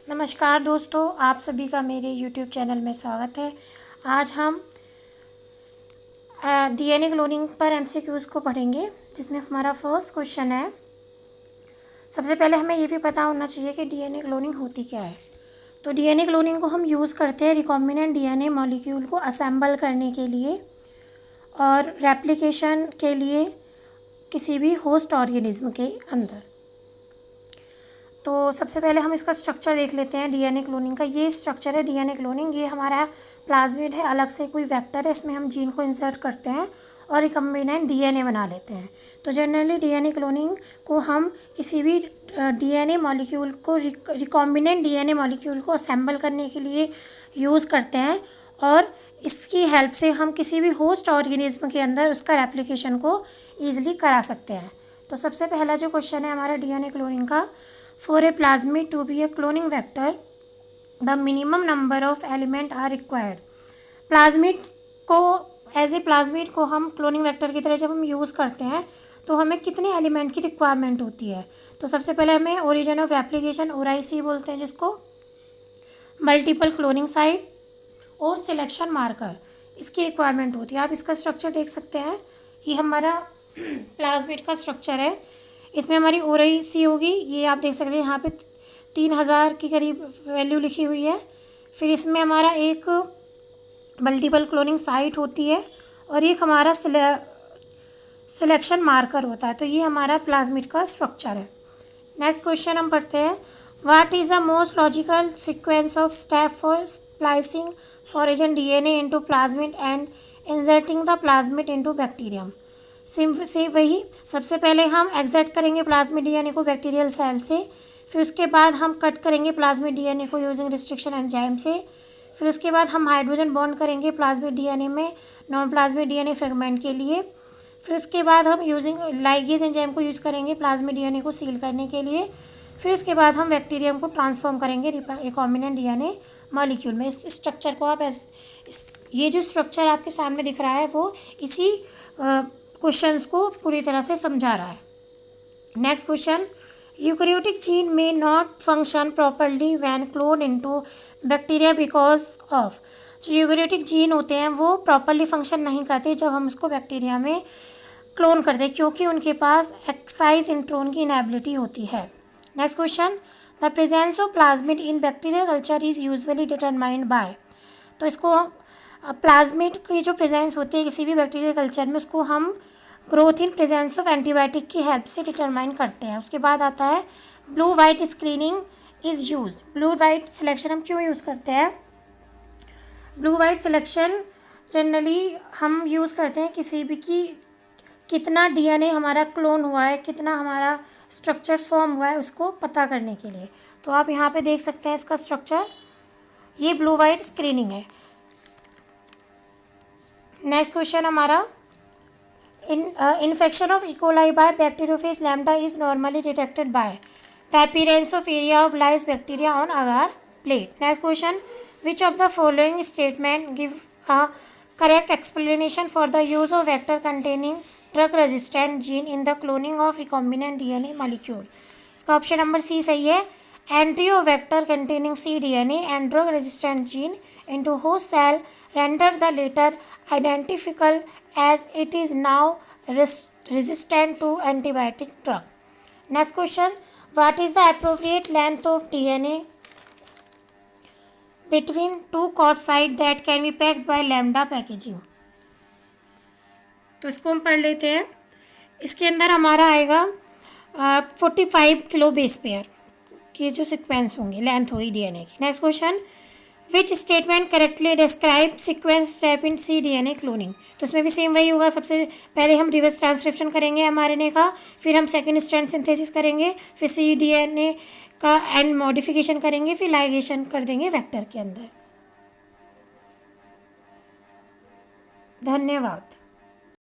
नमस्कार दोस्तों, आप सभी का मेरे YouTube चैनल में स्वागत है। आज हम डीएनए क्लोनिंग पर एमसीक्यूज़ को पढ़ेंगे, जिसमें हमारा फर्स्ट क्वेश्चन है। सबसे पहले हमें ये भी पता होना चाहिए कि डीएनए क्लोनिंग होती क्या है। तो डीएनए क्लोनिंग को हम यूज़ करते हैं रिकॉम्बिनेंट डीएनए मॉलिक्यूल को असेंबल करने के लिए और रेप्लिकेशन के लिए किसी भी होस्ट ऑर्गेनिज्म के अंदर। तो सबसे पहले हम इसका स्ट्रक्चर देख लेते हैं डीएनए क्लोनिंग का। ये स्ट्रक्चर है डीएनए क्लोनिंग। ये हमारा प्लाज्मिड है, अलग से कोई वेक्टर है, इसमें हम जीन को इंसर्ट करते हैं और रिकम्बिनेंट डीएनए बना लेते हैं। तो जनरली डीएनए क्लोनिंग को हम किसी भी डीएनए मॉलिक्यूल को रिकॉम्बिनेंट डीएनए मॉलिक्यूल को असेंबल करने के लिए यूज़ करते हैं और इसकी हेल्प से हम किसी भी होस्ट ऑर्गेनिज्म के अंदर उसका रेप्लिकेशन को ईजिली करा सकते हैं। तो सबसे पहला जो क्वेश्चन है हमारा डीएनए क्लोनिंग का, For a plasmid to be a cloning vector, the minimum number of element are required. Plasmid को प्लाज्मिड को हम क्लोनिंग वेक्टर की तरह जब हम यूज़ करते हैं तो हमें कितने एलिमेंट की रिक्वायरमेंट होती है। तो सबसे पहले हमें ओरिजिन ऑफ रेप्लिकेशन ORIC बोलते हैं, जिसको मल्टीपल क्लोनिंग साइट और सिलेक्शन मार्कर, इसकी रिक्वायरमेंट होती है। आप इसका स्ट्रक्चर देख सकते हैं। ये हमारा प्लाज्मिड का स्ट्रक्चर है। इसमें हमारी ORIC होगी, ये आप देख सकते हैं यहाँ पे 3000 के करीब वैल्यू लिखी हुई है। फिर इसमें हमारा एक मल्टीपल क्लोनिंग साइट होती है और एक हमारा सिलेक्शन मार्कर होता है। तो ये हमारा प्लाज्मिड का स्ट्रक्चर है। नेक्स्ट क्वेश्चन हम पढ़ते हैं। What is the most logical sequence of step for splicing फॉरेजन DNA into plasmid and inserting the plasmid into bacterium. से वही, सबसे पहले हम एक्सर्ट करेंगे प्लाज्मिड डीएनए को बैक्टीरियल सेल से, फिर उसके बाद हम कट करेंगे प्लाज्मिड डीएनए को यूजिंग रिस्ट्रिक्शन एंजाइम से, फिर उसके बाद हम हाइड्रोजन बॉन्ड करेंगे प्लाज्मिड डीएनए में नॉन प्लाज्मिड डीएनए फ्रेगमेंट के लिए, फिर उसके बाद हम यूजिंग लाइगेज एंजाइम को यूज़ करेंगे प्लाज्मिड डीएनए को सील करने के लिए, फिर उसके बाद हम बैक्टीरियम को ट्रांसफॉर्म करेंगे रिकॉम्बिनेंट डीएनए मॉलिक्यूल में। इस स्ट्रक्चर को आप ये जो स्ट्रक्चर आपके सामने दिख रहा है वो इसी क्वेश्चंस को पूरी तरह से समझा रहा है। नेक्स्ट क्वेश्चन, यूकैरियोटिक जीन में not function properly when clone into bacteria because of. जो यूकैरियोटिक जीन होते हैं वो प्रॉपरली फंक्शन नहीं करते जब हम उसको बैक्टीरिया में क्लोन करते हैं, क्योंकि उनके पास एक्साइज इंट्रोन की इनएबिलिटी होती है। Next question, the presence of plasmid in bacterial culture is usually determined by. तो इसको प्लाज्मिड की जो प्रेजेंस होती है किसी भी बैक्टीरियल कल्चर में, उसको हम growth in presence of antibiotic की हेल्प से डिटरमाइन करते हैं। उसके बाद आता है blue white screening is used. Blue white selection हम क्यों यूज़ करते हैं? ब्लू वाइट सिलेक्शन जनरली हम यूज़ करते हैं किसी भी की कितना डीएनए हमारा क्लोन हुआ है, कितना हमारा स्ट्रक्चर फॉर्म हुआ है, उसको पता करने के लिए। तो आप यहाँ पे देख सकते हैं इसका स्ट्रक्चर, ये ब्लू वाइट स्क्रीनिंग है। नेक्स्ट क्वेश्चन हमारा, infection of E coli by bacteriophage lambda is normally detected by the appearance of area of lyse bacteria on agar plate. Next question, which of the following statement give a correct explanation for the use of vector containing drug resistant gene in the cloning of recombinant DNA molecule. इसका option number C सही है। Entry of vector containing cDNA and drug resistant gene into host cell render the later identifiable as it is now resistant to antibiotic drug. Next question, what is the appropriate length of DNA between two cos sites that can be packed by lambda packaging? तो इसको हम पढ़ लेते हैं। इसके अंदर हमारा आएगा 45 किलो बेस पेयर की जो सीक्वेंस होंगी, लेंथ होगी डीएनए की। Next question, which statement correctly describe sequence step in cDNA cloning. तो उसमें भी सेम वही होगा। सबसे पहले हम रिवर्स ट्रांसक्रिप्शन करेंगे mRNA का, फिर हम सेकेंड स्ट्रैंड सिंथेसिस करेंगे, फिर cDNA का एंड मॉडिफिकेशन करेंगे, फिर लाइगेशन कर देंगे वेक्टर के अंदर। धन्यवाद।